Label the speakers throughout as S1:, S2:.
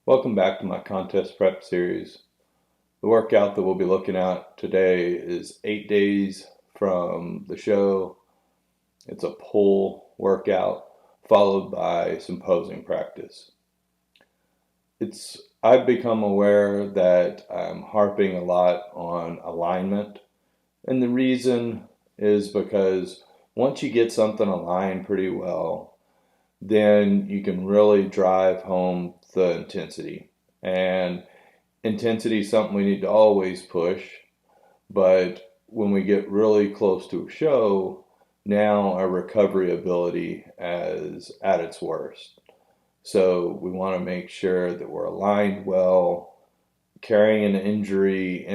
S1: Welcome back to my contest prep series. The workout that we'll be looking at today is 8 days from the show. It's a pull workout followed by some posing practice. I've become aware that I'm harping a lot on alignment, and the reason is because once you get something aligned pretty well, then you can really drive home the intensity. And intensity is something we need to always push, but when we get really close to a show, now our recovery ability is at its worst. So we want to make sure that we're aligned well. Carrying an injury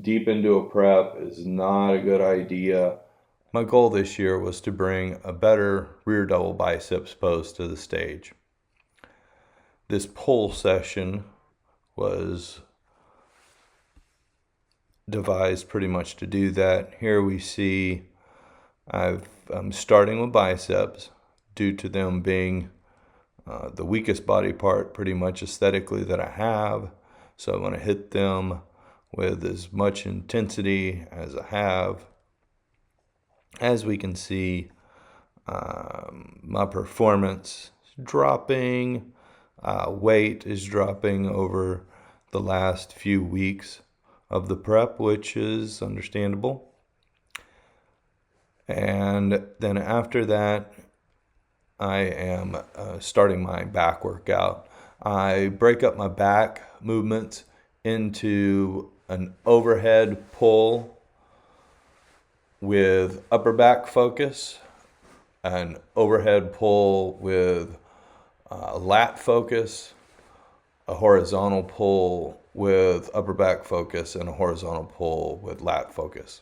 S1: deep into a prep is not a good idea. My goal this year was to bring a better rear double biceps pose to the stage. This pull session was devised pretty much to do that. Here we see I'm starting with biceps due to them being the weakest body part pretty much aesthetically that I have. So I want to hit them with as much intensity as I have. As we can see, my performance is dropping, weight is dropping over the last few weeks of the prep, which is understandable. And then after that, I am starting my back workout. I break up my back movements into an overhead pull with upper back focus, an overhead pull with lat focus, a horizontal pull with upper back focus, and a horizontal pull with lat focus.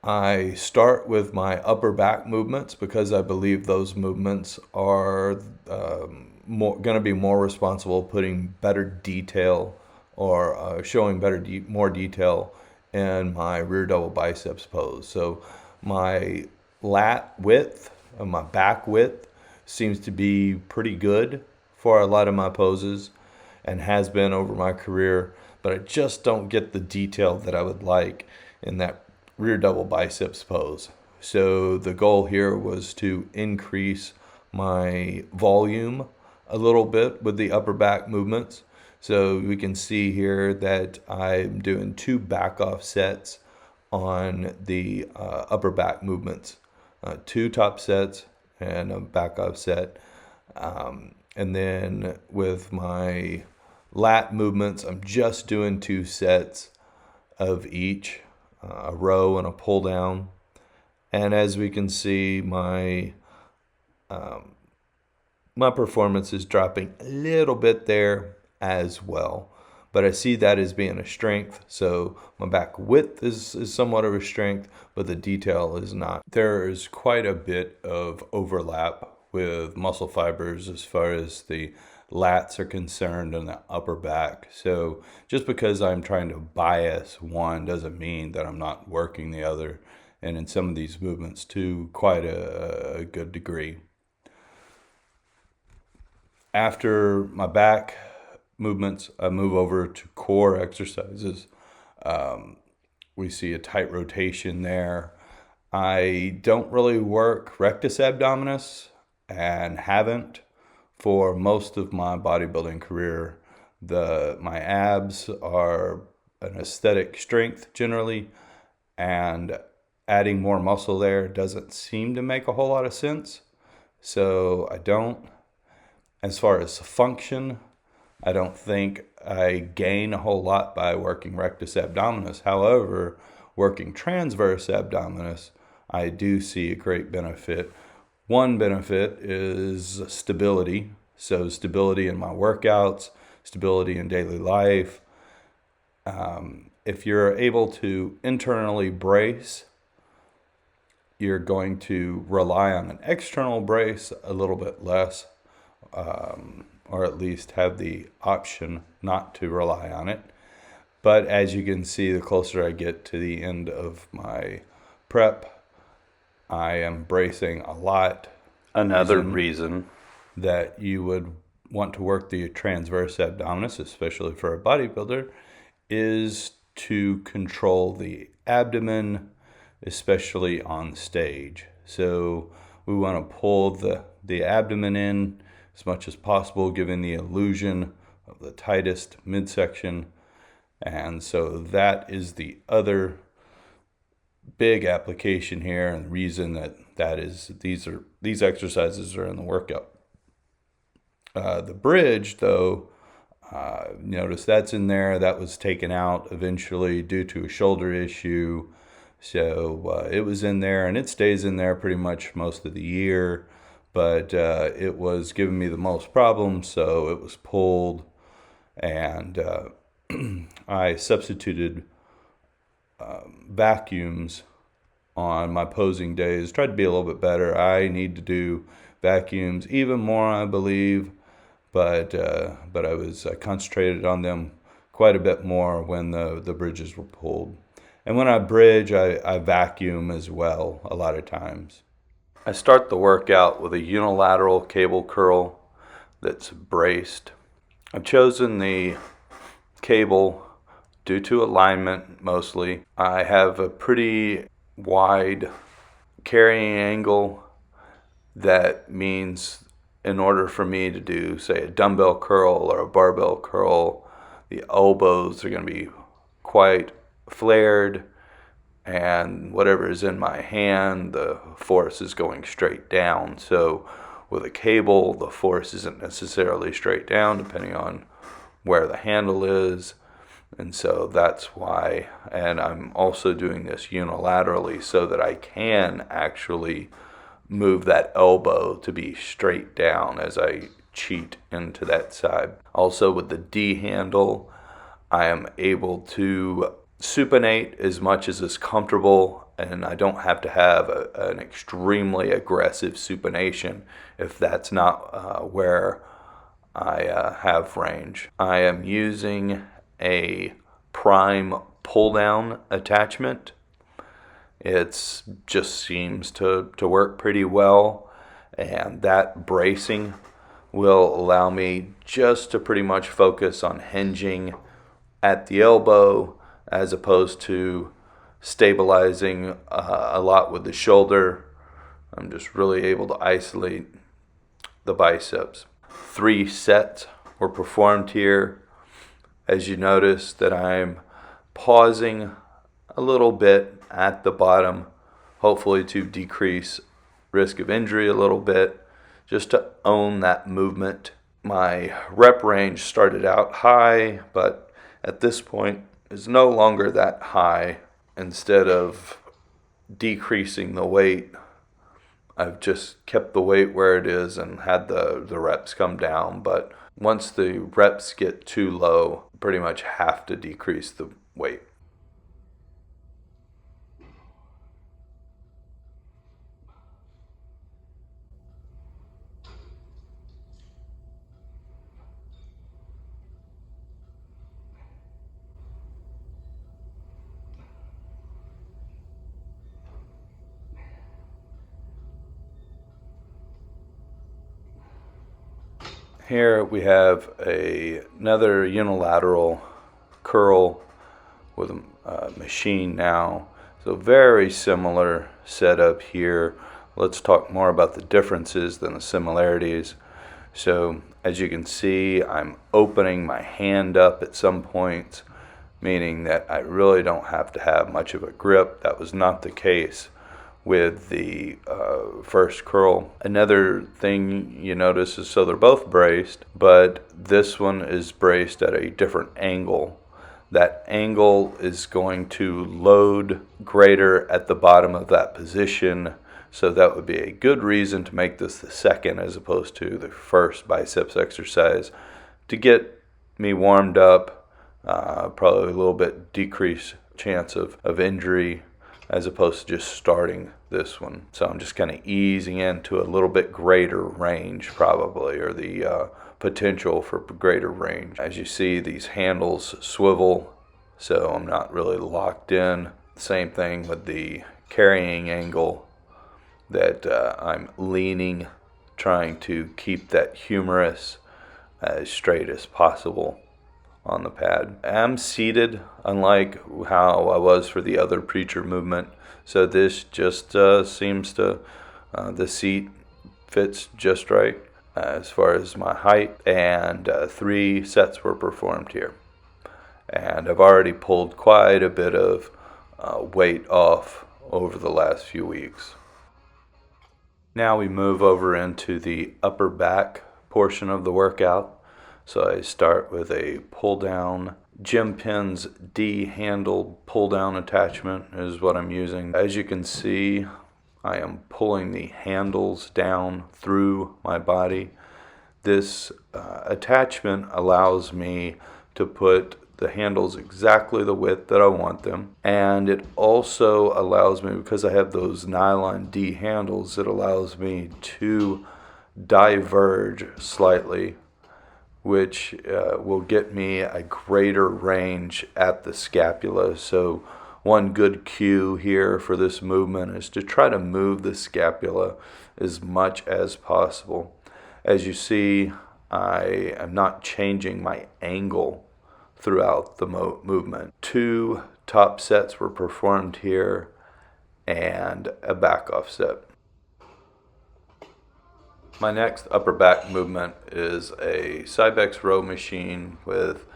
S1: I start with my upper back movements because I believe those movements are going to be more responsible, putting better detail or showing more detail in my rear double biceps pose. So my lat width, my back width, seems to be pretty good for a lot of my poses and has been over my career, but I just don't get the detail that I would like in that rear double biceps pose. So the goal here was to increase my volume a little bit with the upper back movements. So we can see here that I'm doing 2 back off sets on the upper back movements, 2 top sets and a back off set. And then with my lat movements, I'm just doing 2 sets of each, a row and a pull down. And as we can see, my performance is dropping a little bit there as well. But I see that as being a strength. So my back width is somewhat of a strength, but the detail is not. There is quite a bit of overlap with muscle fibers as far as the lats are concerned and the upper back. So just because I'm trying to bias one doesn't mean that I'm not working the other, and in some of these movements to quite a good degree. After my back movements, I move over to core exercises. We see a tight rotation there. I don't really work rectus abdominis and haven't for most of my bodybuilding career. My abs are an aesthetic strength generally, and adding more muscle there doesn't seem to make a whole lot of sense. So I don't. As far as function, I don't think I gain a whole lot by working rectus abdominis. However, working transverse abdominis, I do see a great benefit. One benefit is stability. So stability in my workouts, stability in daily life. If you're able to internally brace, you're going to rely on an external brace a little bit less, or at least have the option not to rely on it. But as you can see, the closer I get to the end of my prep, I am bracing a lot.
S2: Another reason
S1: that you would want to work the transverse abdominis, especially for a bodybuilder, is to control the abdomen, especially on stage. So we want to pull the abdomen in as much as possible, giving the illusion of the tightest midsection. And so that is the other big application here, and the reason that is these exercises are in the workout. The bridge, though, notice that's in there. That was taken out eventually due to a shoulder issue. So it was in there, and it stays in there pretty much most of the year. But it was giving me the most problems, so it was pulled. And I substituted vacuums on my posing days. Tried to be a little bit better. I need to do vacuums even more, I believe. But I concentrated on them quite a bit more when the bridges were pulled. And when I bridge, I vacuum as well a lot of times. I start the workout with a unilateral cable curl that's braced. I've chosen the cable due to alignment mostly. I have a pretty wide carrying angle. That means in order for me to do, say, a dumbbell curl or a barbell curl, the elbows are going to be quite flared, and whatever is in my hand, the force is going straight down. So with a cable, the force isn't necessarily straight down, depending on where the handle is. And so that's why, and I'm also doing this unilaterally so that I can actually move that elbow to be straight down as I cheat into that side. Also with the D handle, I am able to supinate as much as is comfortable, and I don't have to have an extremely aggressive supination if that's not where I have range. I am using a prime pull-down attachment. It just seems to work pretty well, and that bracing will allow me just to pretty much focus on hinging at the elbow as opposed to stabilizing a lot with the shoulder. I'm just really able to isolate the biceps. 3 sets were performed here. As you notice that I'm pausing a little bit at the bottom, hopefully to decrease risk of injury a little bit, just to own that movement. My rep range started out high, but at this point is no longer that high. Instead of decreasing the weight, I've just kept the weight where it is and had the reps come down. But once the reps get too low, pretty much have to decrease the weight. Here we have another unilateral curl with a machine now. So very similar setup here. Let's talk more about the differences than the similarities. So as you can see, I'm opening my hand up at some points, meaning that I really don't have to have much of a grip. That was not the case with the first curl. Another thing you notice is, so they're both braced, but this one is braced at a different angle. That angle is going to load greater at the bottom of that position, so that would be a good reason to make this the second as opposed to the first biceps exercise, to get me warmed up, probably a little bit decreased chance of injury as opposed to just starting this one. So I'm just kind of easing into a little bit greater range probably, or the potential for greater range. As you see, these handles swivel, so I'm not really locked in. Same thing with the carrying angle, that I'm leaning, trying to keep that humerus as straight as possible on the pad. I'm seated, unlike how I was for the other preacher movement, so this just seems to, the seat fits just right as far as my height, and 3 sets were performed here. And I've already pulled quite a bit of weight off over the last few weeks. Now we move over into the upper back portion of the workout. So I start with a pull down. Gym pins D-handled pull down attachment is what I'm using. As you can see, I am pulling the handles down through my body. This attachment allows me to put the handles exactly the width that I want them, and it also allows me, because I have those nylon D handles, it allows me to diverge slightly, which will get me a greater range at the scapula. So one good cue here for this movement is to try to move the scapula as much as possible. As you see, I am not changing my angle throughout the movement. 2 top sets were performed here and a back off set. My next upper back movement is a Cybex Row machine with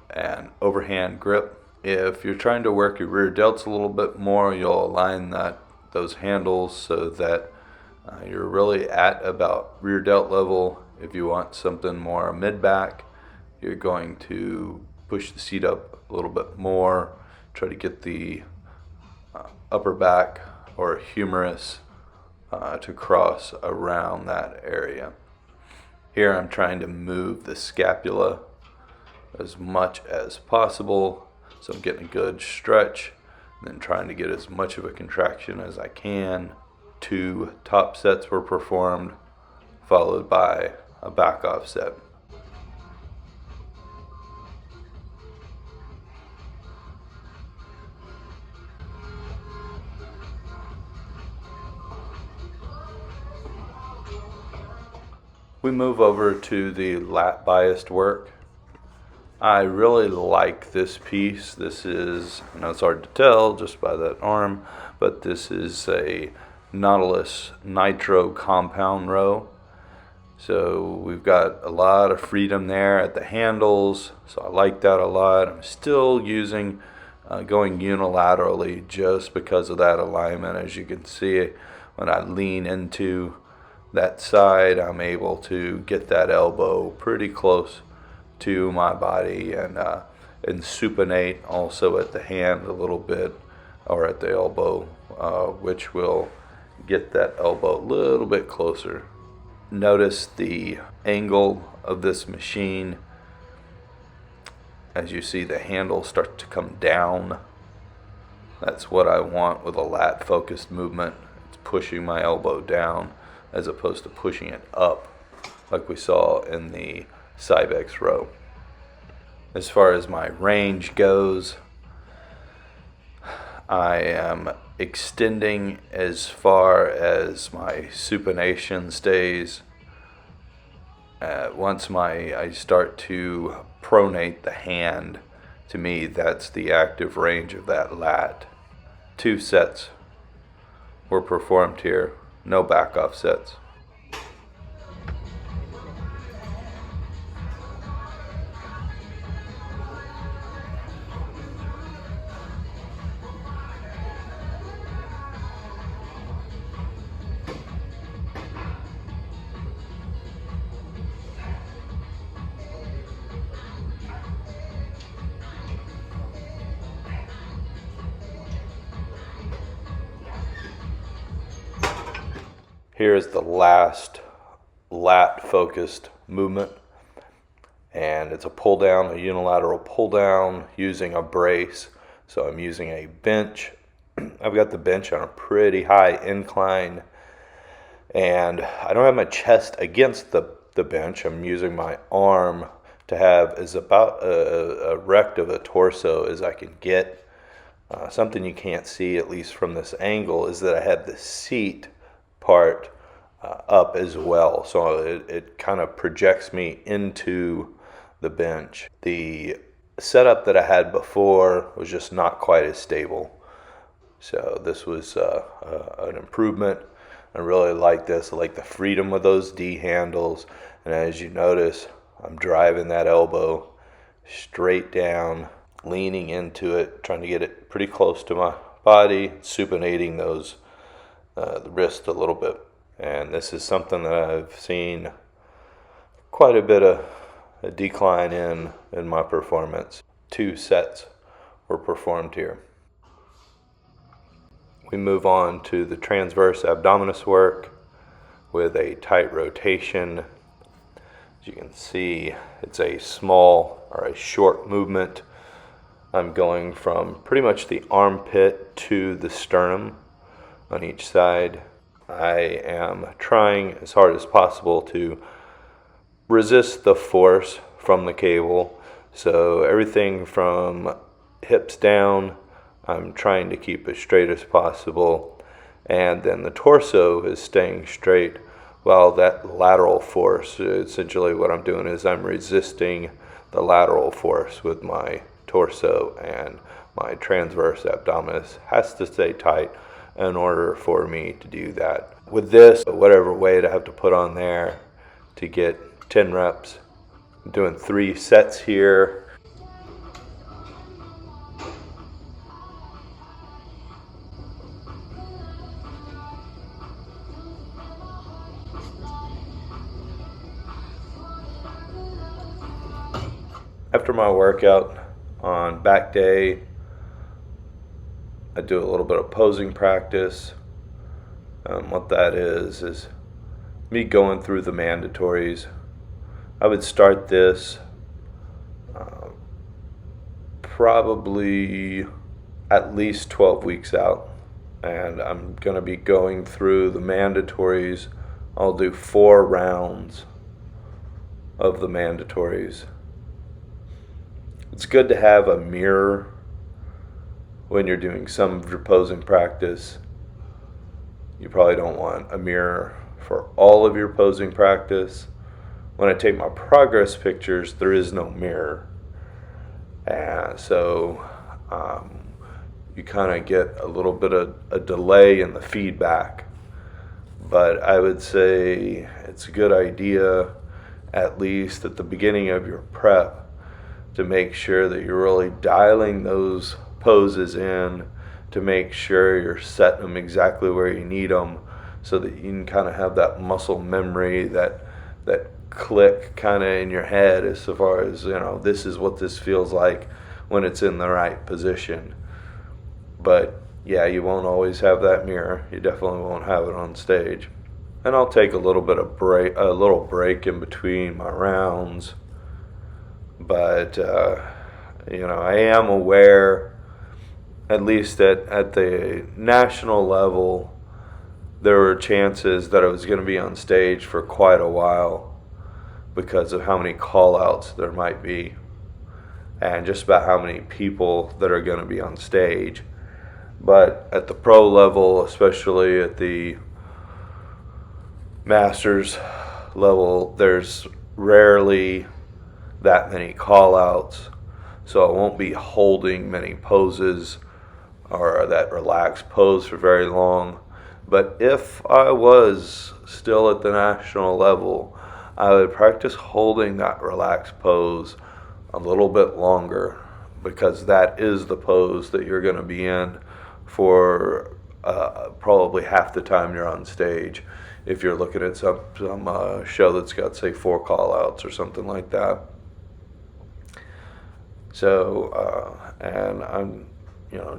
S1: an overhand grip. If you're trying to work your rear delts a little bit more, you'll align those handles so that you're really at about rear delt level. If you want something more mid back, you're going to push the seat up a little bit more, try to get the upper back or humerus to cross around that area. Here I'm trying to move the scapula as much as possible, so I'm getting a good stretch, and then trying to get as much of a contraction as I can. 2 top sets were performed, followed by a back off set. We move over to the lat biased work. I really like this piece. This is, I know it's hard to tell just by that arm, but this is a Nautilus Nitro compound row. So we've got a lot of freedom there at the handles, so I like that a lot. I'm still using going unilaterally just because of that alignment. As you can see, when I lean into that side, I'm able to get that elbow pretty close to my body, and supinate also at the hand a little bit, or at the elbow, which will get that elbow a little bit closer. Notice the angle of this machine. As you see, the handle start to come down. That's what I want with a lat focused movement. It's pushing my elbow down as opposed to pushing it up like we saw in the Cybex Row. As far as my range goes, I am extending as far as my supination stays. Once I start to pronate the hand, to me that's the active range of that lat. 2 sets were performed here, no back off sets. Here is the last lat focused movement, and it's a pull down, a unilateral pull down using a brace. So I'm using a bench. I've got the bench on a pretty high incline, and I don't have my chest against the bench. I'm using my arm to have as about erect of a torso as I can get. Something you can't see, at least from this angle, is that I have the seat part up as well. So it kind of projects me into the bench. The setup that I had before was just not quite as stable. So this was an improvement. I really like this. I like the freedom of those D handles. And as you notice, I'm driving that elbow straight down, leaning into it, trying to get it pretty close to my body, supinating those the wrist a little bit. And this is something that I've seen quite a bit of a decline in my performance. 2 sets were performed here. We move on to the transverse abdominis work with a tight rotation. As you can see, it's a small or a short movement. I'm going from pretty much the armpit to the sternum on each side. I am trying as hard as possible to resist the force from the cable. So everything from hips down, I'm trying to keep as straight as possible. And then the torso is staying straight while that lateral force, essentially what I'm doing is I'm resisting the lateral force with my torso, and my transverse abdominis has to stay tight in order for me to do that. With this, whatever weight I have to put on there to get 10 reps, I'm doing 3 sets here. After my workout on back day, I do a little bit of posing practice. What that is me going through the mandatories. I would start this probably at least 12 weeks out, and I'm going to be going through the mandatories. I'll do 4 rounds of the mandatories. It's good to have a mirror when you're doing some of your posing practice. You probably don't want a mirror for all of your posing practice. When I take my progress pictures, there is no mirror. And so you kind of get a little bit of a delay in the feedback. But I would say it's a good idea, at least at the beginning of your prep, to make sure that you're really dialing those poses in, to make sure you're setting them exactly where you need them, so that you can kind of have that muscle memory, that click kind of in your head as far as, this is what this feels like when it's in the right position. But yeah, you won't always have that mirror. You definitely won't have it on stage. And I'll take a little break in between my rounds. But I am aware, at least at the national level, there were chances that I was going to be on stage for quite a while because of how many call-outs there might be, and just about how many people that are going to be on stage. But at the pro level, especially at the masters level, there's rarely that many call-outs, so I won't be holding many poses or that relaxed pose for very long. But if I was still at the national level, I would practice holding that relaxed pose a little bit longer, because that is the pose that you're going to be in for probably half the time you're on stage, if you're looking at some show that's got, say, 4 call-outs or something like that. So, and I'm,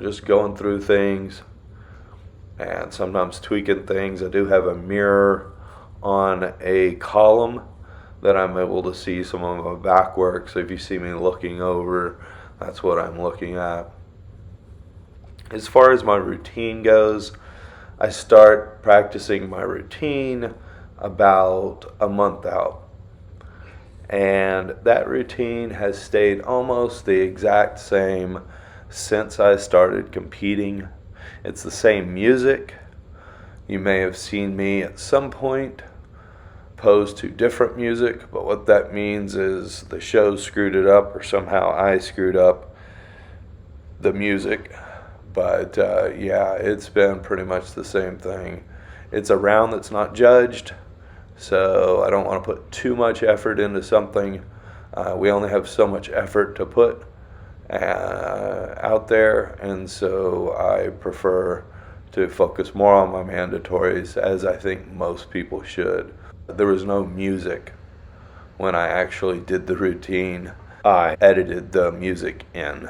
S1: just going through things and sometimes tweaking things. I do have a mirror on a column that I'm able to see some of my back work. So if you see me looking over, that's what I'm looking at. As far as my routine goes, I start practicing my routine about a month out. And that routine has stayed almost the exact same since I started competing. It's the same music, You may have seen me at some point pose to different music, but what that means is the show screwed it up, or somehow I screwed up the music. But yeah, it's been pretty much the same thing. It's a round that's not judged, so I don't want to put too much effort into something. We only have so much effort to put out there, and so I prefer to focus more on my mandatories, as I think most people should. There was no music when I actually did the routine. I edited the music in.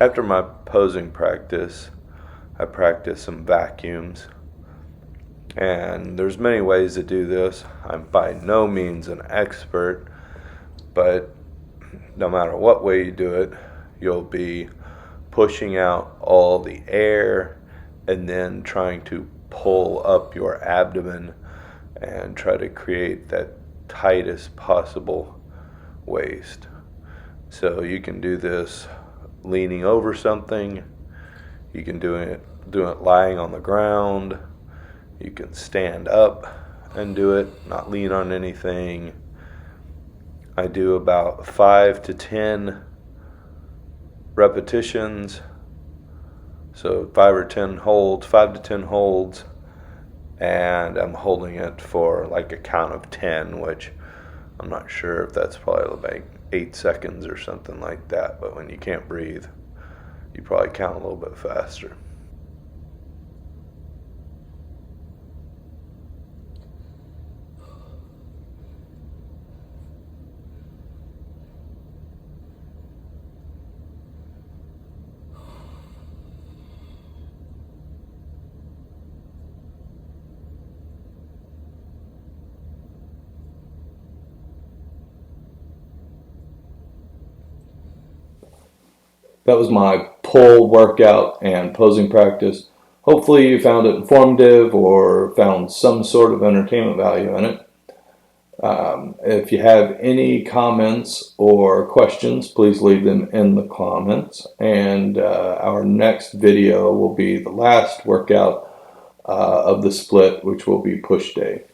S1: After my posing practice, I practice some vacuums, and there's many ways to do this. I'm by no means an expert, but no matter what way you do it, you'll be pushing out all the air and then trying to pull up your abdomen and try to create that tightest possible waist. So you can do this leaning over something, you can do it lying on the ground, you can stand up and do it, not lean on anything. I do about 5 to 10 repetitions, so 5 to 10 holds, and I'm holding it for like a count of 10, which I'm not sure if that's probably like 8 seconds or something like that, but when you can't breathe, you probably count a little bit faster. That was my pull workout and posing practice. Hopefully you found it informative or found some sort of entertainment value in it. If you have any comments or questions, please leave them in the comments. And our next video will be the last workout of the split, which will be push day.